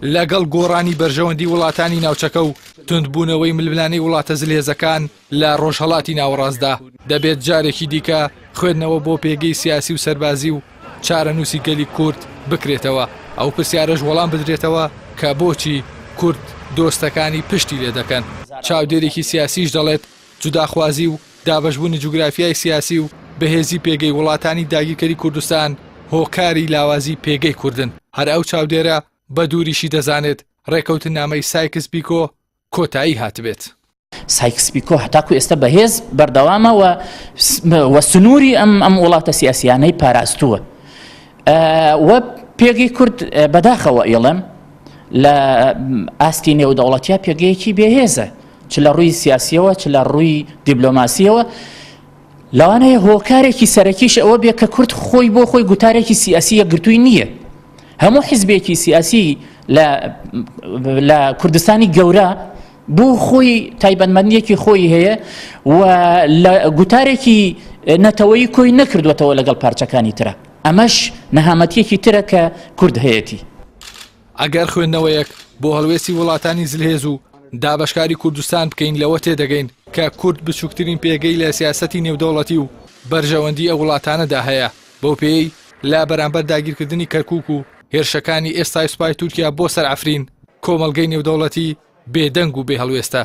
لەگەڵ گۆڕانی بەرژەوەندی وڵاتانی ناوچەکە و توندبوونەوەی ململانەی وڵاتە زلێزەکان لە ڕۆژهەڵاتی ناوەڕاستدا دەبێت جارێکی دیکە خوێندنەوە بۆ پێگەی سیاسی و سەربازی و چارەنووسی گەلی کورد بکرێتەوە ئەو پرسیارەش وەڵام بدرێتەوە کە بۆچی کورد دۆستەکانی پشتی لێ دەکەن. چاودێرێکی سیاسیش دەڵێت جوداخوازی و دابەشبوونی جوگرافیای سیاسی و بەهێزی پێگەی وڵاتانی داگیرکەری کوردستان هۆکاری لاوازی پێگەی کوردن. هەر ئەو چاودێرە بە دووریشی دەزانێت ڕێکەوتن نامەی سایکس پیکۆ کۆتایی هاتبێت. سایکس پیکۆ هەتاکو ئێستا بەهێز بەردەوامە و سنووری ئەم وڵاتە سیاسیانەی پاراستووە وە پێگەی کورد بەداخەوە ئێڵم لە ئاستی نێودەوڵەتیا پێگەیەکی بێهێزە چ لە ڕووی سیاسیەوە چ لە ڕووی دیبلۆماسیەوە لەوانەیە هۆکارێکی سەرەکیش ئەوە بێ کە کورد خۆی بۆ خۆی گوتارێکی سیاسی یەکگرتووی نییە. هەموو حیزبێکی سیاسی لە کوردستانی گەورە بۆ خۆی تایبەتمەندیەکی خۆی هەیە و لە گوتارێکی نەتەوەی کۆی نەکردوێتەوە لەگەڵ پارچەکانی ترە. ئەمەش نەهامەتیەکی ترە کە کورد هەیەتی. ئەگەر خوێندنەوەیەک بۆ هەڵوێستی وڵاتانی زلهێز و دابەشکاری کوردستان بکەین لەوە تێدەگەین کە کورد بچووکترین پێگەی لە سیاسەتی نێودەوڵەتی و بەرژەوەندی ئەو وڵاتانەدا هەیە. بەو پێی لا بەرامبەر داگیرکردنی کەرکووک و هێرشەکانی ئێستای سوپای تورکیا بۆ سەر ئەفرین کۆمەڵگەی نێودەوڵەتی بێدەنگ و بێ هەڵوێستە.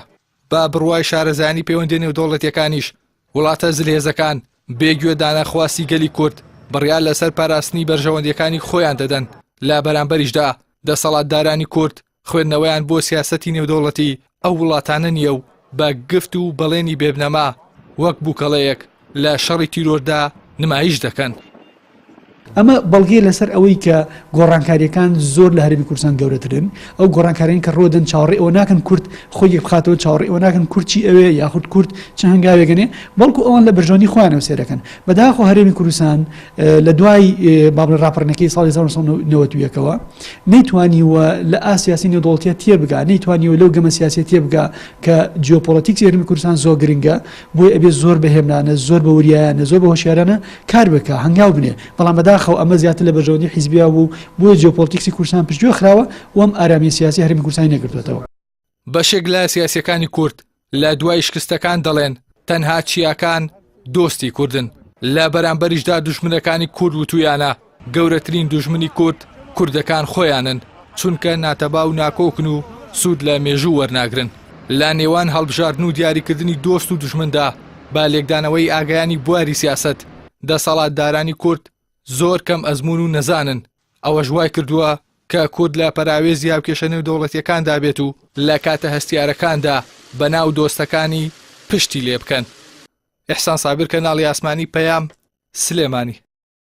با بڕوای شارەزانی پەیوەندی نێودەوڵەتیەکانیش وڵاتە زلهێزەکان بێگوێ دانەخواستی گەلی کورد بڕیار لەسەر پاراستنی بەرژەوەندیەکانی خۆیان دەدەن. لا بەرامبەریشدا دەسەڵاتدارانی کورد خوێندنەوەیان بۆ سیاسەتی نێودەوڵەتی ئەو وڵاتانە نییە و بە گفت و بەڵێنی بێبنەما وەک بووکەڵەیەک لە شەڕی تیرۆردا نمایش دەکەن. ئەمە بەڵگەی لەسەر ئەوەی کە گۆڕانکاریەکان زۆر لە هەرێمی کوردستان گەورەترن. ئەو گۆڕانکاریان کە ڕۆدەن چاوەڕێ ئەوە ناکەن کورد خۆی بخاتەوە چاوەڕێ ئەوە ناکەن کورچی ئەوێ یاخود کورد چ هەنگاوێگەنێ بەڵکو ئەوان لە بەرژەوەندی خۆیانەوە سێرەکەن. بەداخۆ هەرێمی کوردستان لە دوای بابل ڕاپەڕینەکەی ساڵی 1990ەوە نەیتوانیوە لە ئاسیاسی نێودەوڵەتیە تێر بگا، نەیتوانیوە لەو گەمە سیاسی تێر بگا کە جیۆپۆلیتیکسی هەرێمی کوردستان زۆر گرنگە بۆی ئەبێ زۆر بەهێمنانە زۆر بە وریایانە زۆر بە هۆشیارانە کار بکە هەنگاو بنێ. بەڵام بەداخەوە ئەمە زیاتر لە بەرژەوەندی حیزبیا بوو بۆ جیۆپۆلیتیکسی کوردستان پشتگوێ خراوە و ئەم ئارامی سیاسی هەرێمی کوردستانی نەگرتوێتەوە. بەشێک لە سیاسیەکانی کورد لە دوای شکستەکان دەڵێن تەنها چیاکان دۆستی کوردن. لە بەرامبەریشدا دوژمنەکانی کورد وتویانە گەورەترین دوژمنی کورد کوردەکان خۆیانن چونکە ناتەبا و ناکۆکن و سوود لە مێژوو وەرناگرن. لە نێوان هەڵبژاردن و دیاریکردنی دۆست و دوژمندا با لێکدانەوەی ئاگایانی بواری سیاست دەسەڵاتدارانی کورد زۆر کەم ئەزمون و نەزانن. ئەوەش وای کردووە کە کورد لە پەراوێزی هاوکێشە نێودەوڵەتیەکاندا بێت و لە کاتە هەستیارەکاندا بەناو دۆستەکانی پشتی لێ بکەن. ئیحسان سابر کەناڵی ئاسمانی پەیام سلێمانی.